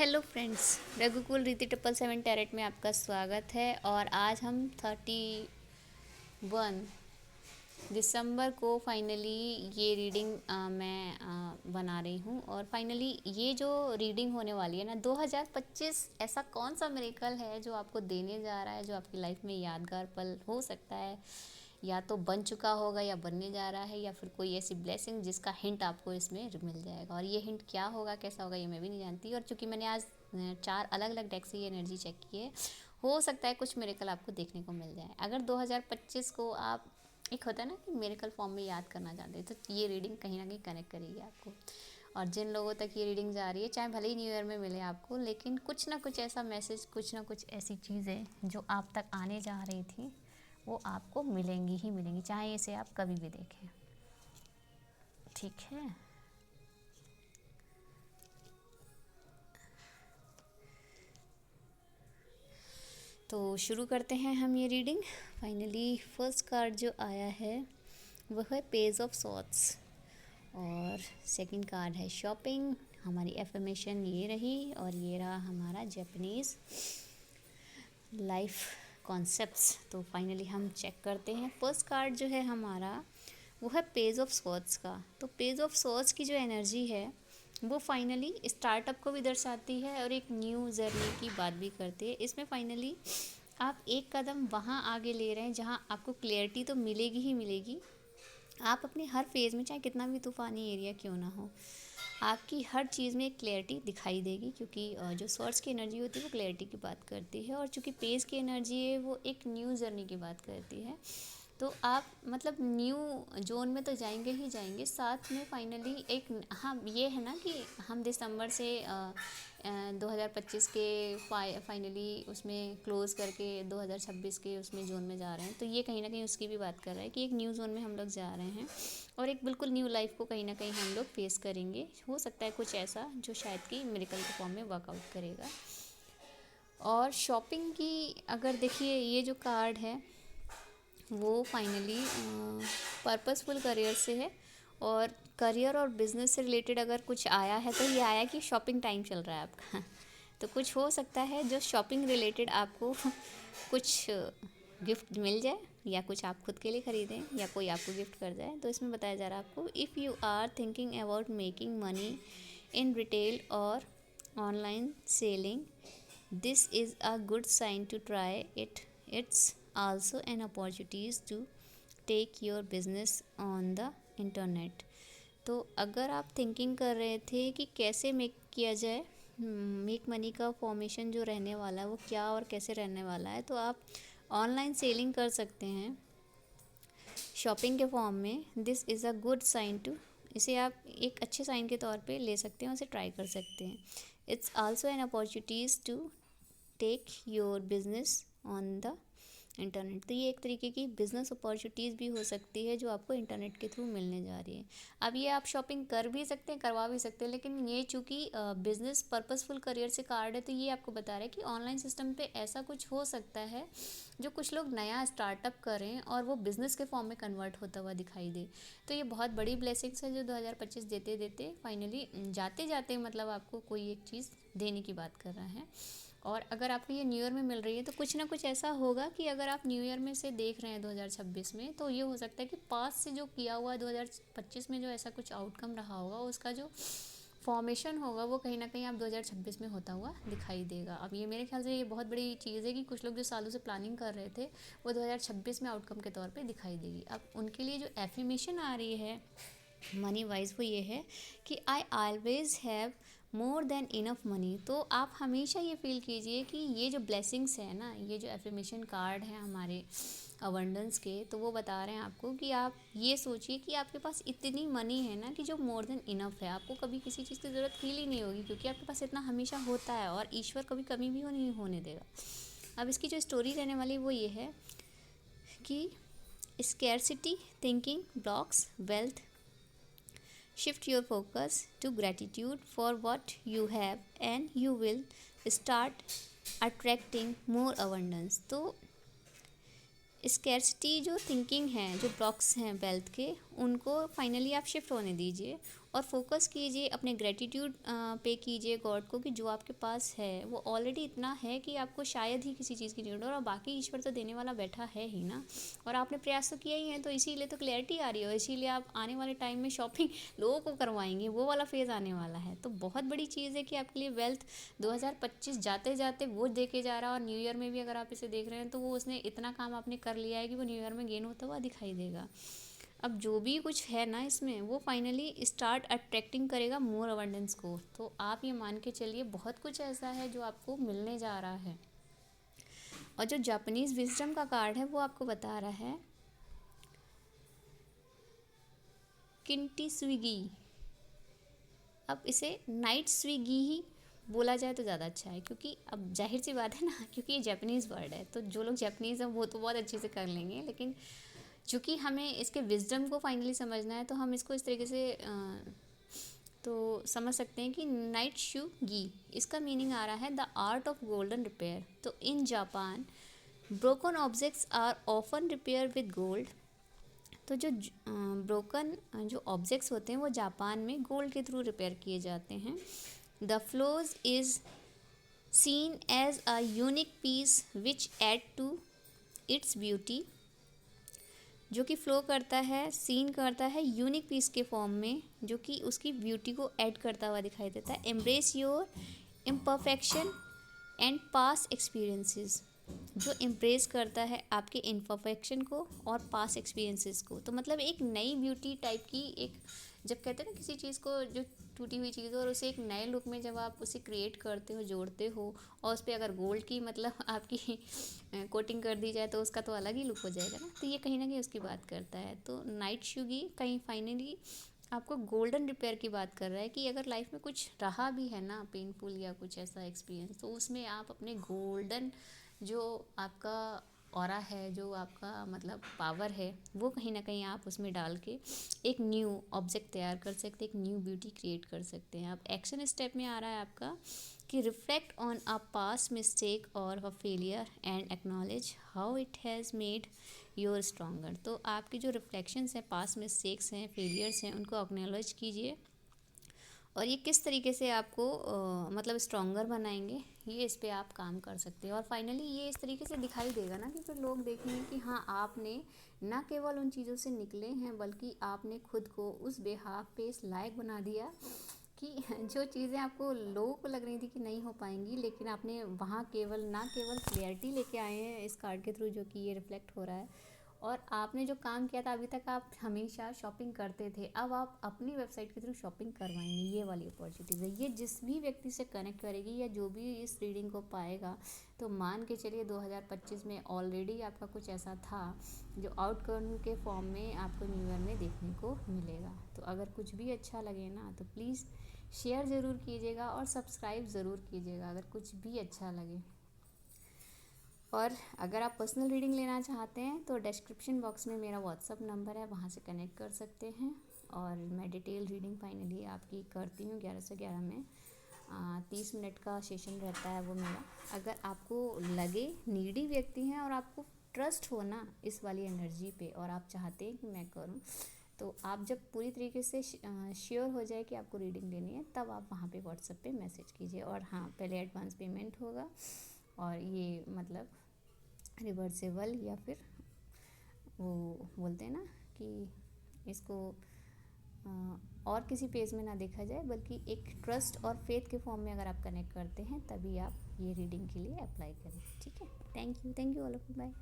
Hello friends, रघुकुल रीति 777 tarot में आपका स्वागत है। और आज हम 31 दिसंबर को फाइनली ये रीडिंग मैं बना रही हूँ। और फाइनली ये जो रीडिंग होने वाली है ना, 2025 ऐसा कौन सा मिरेकल है जो आपको देने जा रहा है, जो आपकी लाइफ में यादगार पल हो सकता है, या तो बन चुका होगा या बनने जा रहा है, या फिर कोई ऐसी ब्लेसिंग जिसका हिंट आपको इसमें मिल जाएगा। और ये हिंट क्या होगा, कैसा होगा, ये मैं भी नहीं जानती। और चूंकि मैंने आज 4 अलग अलग डेक से ये एनर्जी चेक की है, हो सकता है कुछ मिरेकल आपको देखने को मिल जाए। अगर 2025 को आप, एक होता है ना कि मिरेकल फॉर्म में याद करना चाहते हैं, तो ये रीडिंग कहीं ना कहीं कनेक्ट करेगी आपको। और जिन लोगों तक ये रीडिंग जा रही है, चाहे भले ही न्यू ईयर में मिले आपको, लेकिन कुछ ना कुछ ऐसा मैसेज, कुछ ना कुछ ऐसी चीज़ें जो आप तक आने जा रही थी, वो आपको मिलेंगी ही मिलेंगी, चाहे इसे आप कभी भी देखें। ठीक है, तो शुरू करते हैं हम ये रीडिंग। फाइनली फर्स्ट कार्ड जो आया है वह है पेज ऑफ सॉर्ड्स, और सेकंड कार्ड है शॉपिंग। हमारी एफर्मेशन ये रही, और ये रहा हमारा जापानीज़ लाइफ कॉन्सेप्ट्स। तो फाइनली हम चेक करते हैं। फर्स्ट कार्ड जो है हमारा वो है पेज ऑफ सॉर्ड्स का। तो पेज ऑफ सॉर्ड्स की जो एनर्जी है वो फाइनली स्टार्टअप को भी दर्शाती है और एक न्यू जर्नी की बात भी करती है। इसमें फाइनली आप एक कदम वहाँ आगे ले रहे हैं जहाँ आपको क्लियरिटी तो मिलेगी ही मिलेगी। आप अपने हर फेज़ में, चाहे कितना भी तूफ़ानी एरिया क्यों ना हो, आपकी हर चीज़ में एक क्लैरिटी दिखाई देगी, क्योंकि जो सोर्स की एनर्जी होती है वो क्लैरिटी की बात करती है। और चूँकि पेज की एनर्जी है वो एक न्यू जर्नी की बात करती है। तो आप मतलब न्यू जोन में तो जाएंगे ही जाएंगे, साथ में फाइनली एक, हाँ ये है ना कि हम दिसंबर से 2025 के फाइनली उसमें क्लोज़ करके 2026 के उसमें जोन में जा रहे हैं। तो ये कहीं ना कहीं उसकी भी बात कर रहा है कि एक न्यू जोन में हम लोग जा रहे हैं, और एक बिल्कुल न्यू लाइफ को कहीं ना कहीं हम लोग फेस करेंगे। हो सकता है कुछ ऐसा जो शायद कि मिरेकल के फॉर्म में वर्कआउट करेगा। और शॉपिंग की अगर देखिए, ये जो कार्ड है वो फाइनली पर्पसफुल करियर से है। और करियर और बिजनेस से रिलेटेड अगर कुछ आया है तो ये आया कि शॉपिंग टाइम चल रहा है आपका। तो कुछ हो सकता है जो शॉपिंग रिलेटेड आपको कुछ गिफ्ट मिल जाए, या कुछ आप खुद के लिए ख़रीदें, या कोई आपको गिफ्ट कर जाए। तो इसमें बताया जा रहा है आपको, if you are thinking about making money in retail और online selling, this is a good sign to try it. It's also an opportunity to take your business on the internet. तो अगर आप थिंकिंग कर रहे थे कि कैसे make किया जाए, मेक मनी का फॉर्मेशन जो रहने वाला है वो क्या और कैसे रहने वाला है, तो आप ऑनलाइन सेलिंग कर सकते हैं शॉपिंग के फॉर्म में। This is a good sign to, इसे आप एक अच्छे साइन के तौर पे ले सकते हैं, उसे ट्राई कर सकते हैं। It's also an opportunities to take your business on the internet. तो ये एक तरीके की बिज़नेस अपॉर्चुनिटीज़ भी हो सकती है जो आपको इंटरनेट के थ्रू मिलने जा रही है। अब ये आप शॉपिंग कर भी सकते हैं, करवा भी सकते हैं, लेकिन ये चूँकि बिज़नेस पर्पसफुल करियर से कार्ड है, तो ये आपको बता रहा है कि ऑनलाइन सिस्टम पे ऐसा कुछ हो सकता है जो कुछ लोग नया स्टार्टअप करें और वो बिज़नेस के फॉर्म में कन्वर्ट होता हुआ दिखाई दे। तो ये बहुत बड़ी ब्लेसिंग्स है जो 2025 देते देते फाइनली जाते जाते मतलब आपको कोई एक चीज़ देने की बात कर रहा है। और अगर आपको ये न्यू ईयर में मिल रही है तो कुछ ना कुछ ऐसा होगा कि अगर आप न्यू ईयर में से देख रहे हैं 2026 में, तो ये हो सकता है कि पास से जो किया हुआ 2025 में जो ऐसा कुछ आउटकम रहा होगा, उसका जो फॉर्मेशन होगा वो कहीं ना कहीं आप 2026 में होता हुआ दिखाई देगा। अब ये मेरे ख्याल से ये बहुत बड़ी चीज़ है कि कुछ लोग जो सालों से प्लानिंग कर रहे थे वो 2026 में आउटकम के तौर पे दिखाई देगी। अब उनके लिए जो एफर्मेशन आ रही है मनी वाइज वो ये है कि I always have more than enough money. तो आप हमेशा ये फील कीजिए कि ये जो ब्लेसिंग्स है ना, ये जो एफर्मेशन कार्ड है हमारे अबंडेंस के, तो वो बता रहे हैं आपको कि आप ये सोचिए कि आपके पास इतनी मनी है ना कि जो मोर देन इनफ है, आपको कभी किसी चीज़ की ज़रूरत फील ही नहीं होगी, क्योंकि आपके पास इतना हमेशा होता है और ईश्वर कभी कमी भी नहीं होने देगा। अब इसकी जो स्टोरी रहने वाली वो ये है कि scarcity thinking blocks wealth, shift your focus to gratitude for what you have and you will start attracting more abundance। तो स्कैरसिटी जो थिंकिंग है, जो ब्लॉक्स हैं वेल्थ के, उनको फाइनली आप शिफ्ट होने दीजिए और फोकस कीजिए, अपने ग्रेटिट्यूड पे कीजिए गॉड को कि जो आपके पास है वो ऑलरेडी इतना है कि आपको शायद ही किसी चीज़ की नीड हो, और बाकी ईश्वर तो देने वाला बैठा है ही ना। और आपने प्रयास तो किया ही है, तो इसीलिए तो क्लैरिटी आ रही है, इसीलिए आप आने वाले टाइम में शॉपिंग लोगों को करवाएंगे, वो वाला फेज़ आने वाला है। तो बहुत बड़ी चीज़ है कि आपके लिए वेल्थ 2025 जाते जाते वो देके जा रहा है, और न्यू ईयर में भी अगर आप इसे देख रहे हैं तो वो उसने इतना काम आपने कर लिया है कि वो न्यू ईयर में गेन होता हुआ दिखाई देगा। अब जो भी कुछ है ना इसमें, वो फाइनली स्टार्ट अट्रैक्टिंग करेगा मोर अबंडेंस को। तो आप ये मान के चलिए बहुत कुछ ऐसा है जो आपको मिलने जा रहा है। और जो जापानीज़ विजडम का कार्ड है वो आपको बता रहा है किंटी स्विगी। अब इसे नाइट स्विगी ही बोला जाए तो ज़्यादा अच्छा है, क्योंकि अब जाहिर सी बात है ना, क्योंकि ये जापानीज़ वर्ड है, तो जो लोग जापानीज़ हैं वो तो बहुत अच्छे से कर लेंगे, लेकिन चूँकि हमें इसके विजडम को फाइनली समझना है तो हम इसको इस तरीके से तो समझ सकते हैं कि नाइट शू गी, इसका मीनिंग आ रहा है the art of golden repair. तो in Japan broken objects are often repair with gold. तो जो ब्रोकन जो ऑब्जेक्ट्स होते हैं वो जापान में गोल्ड के थ्रू रिपेयर किए जाते हैं। The flaws is seen as a unique piece which add to its beauty. जो कि फ्लो करता है, सीन करता है यूनिक पीस के फॉर्म में, जो कि उसकी ब्यूटी को ऐड करता हुआ दिखाई देता है। Embrace your imperfection and pass experiences, जो इम्प्रेस करता है आपके इम्परफेक्शन को और पास एक्सपीरियंसेस को। तो मतलब एक नई ब्यूटी टाइप की, एक जब कहते हैं ना किसी चीज़ को, जो टूटी हुई चीज़ हो और उसे एक नए लुक में जब आप उसे क्रिएट करते हो, जोड़ते हो, और उस पर अगर गोल्ड की मतलब आपकी कोटिंग कर दी जाए तो उसका तो अलग ही लुक हो जाएगा ना। तो ये कहीं ना कहीं उसकी बात करता है। तो नाइट शुगी कहीं फाइनली आपको गोल्डन रिपेयर की बात कर रहा है कि अगर लाइफ में कुछ रहा भी है ना पेनफुल या कुछ ऐसा एक्सपीरियंस, तो उसमें आप अपने गोल्डन जो आपका ऑरा है, जो आपका मतलब पावर है, वो कहीं ना कहीं आप उसमें डाल के एक न्यू ऑब्जेक्ट तैयार कर सकते हैं, एक न्यू ब्यूटी क्रिएट कर सकते हैं। आप एक्शन स्टेप में आ रहा है आपका कि reflect on a past mistake और a failure and acknowledge how it has made your stronger. तो आपकी जो रिफ्लेक्शंस हैं, पास्ट मिस्टेक्स हैं, फेलियर्स हैं, उनको एक्नॉलेज कीजिए, और ये किस तरीके से आपको मतलब स्ट्रॉन्गर बनाएंगे, ये इस पे आप काम कर सकते हैं। और फाइनली ये इस तरीके से दिखाई देगा ना कि फिर लोग देखेंगे कि हाँ, आपने ना केवल उन चीज़ों से निकले हैं, बल्कि आपने खुद को उस बेहाफ पे इस लायक बना दिया कि जो चीज़ें आपको लोगों को लग रही थी कि नहीं हो पाएंगी, लेकिन आपने वहाँ केवल ना केवल क्लियरिटी लेके आए हैं इस कार्ड के थ्रू, जो कि ये रिफ्लेक्ट हो रहा है। और आपने जो काम किया था अभी तक, आप हमेशा शॉपिंग करते थे, अब आप अपनी वेबसाइट के थ्रू शॉपिंग करवाएंगे, ये वाली अपॉर्चुनिटीज़ है। ये जिस भी व्यक्ति से कनेक्ट करेगी या जो भी इस रीडिंग को पाएगा, तो मान के चलिए 2025 में ऑलरेडी आपका कुछ ऐसा था जो आउटकम के फॉर्म में आपको न्यू ईयर में देखने को मिलेगा। तो अगर कुछ भी अच्छा लगे ना तो प्लीज़ शेयर ज़रूर कीजिएगा और सब्सक्राइब ज़रूर कीजिएगा अगर कुछ भी अच्छा लगे। और अगर आप पर्सनल रीडिंग लेना चाहते हैं तो डिस्क्रिप्शन बॉक्स में मेरा व्हाट्सअप नंबर है, वहाँ से कनेक्ट कर सकते हैं। और मैं डिटेल रीडिंग फाइनली आपकी करती हूँ 11 से 11 में। 30 मिनट का सेशन रहता है वो मेरा। अगर आपको लगे नीडी व्यक्ति हैं और आपको ट्रस्ट हो ना इस वाली एनर्जी पे, और आप चाहते हैं कि मैं करूँ, तो आप जब पूरी तरीके से श्योर हो जाए कि आपको रीडिंग लेनी है, तब आप वहाँ पे व्हाट्सएप पे मैसेज कीजिए। और हाँ, पहले एडवांस पेमेंट होगा, और ये मतलब रिवर्सेबल, या फिर वो बोलते हैं ना कि इसको और किसी पेज में ना देखा जाए, बल्कि एक ट्रस्ट और फेथ के फॉर्म में अगर आप कनेक्ट करते हैं, तभी आप ये रीडिंग के लिए अप्लाई करें। ठीक है, thank you all of you, bye.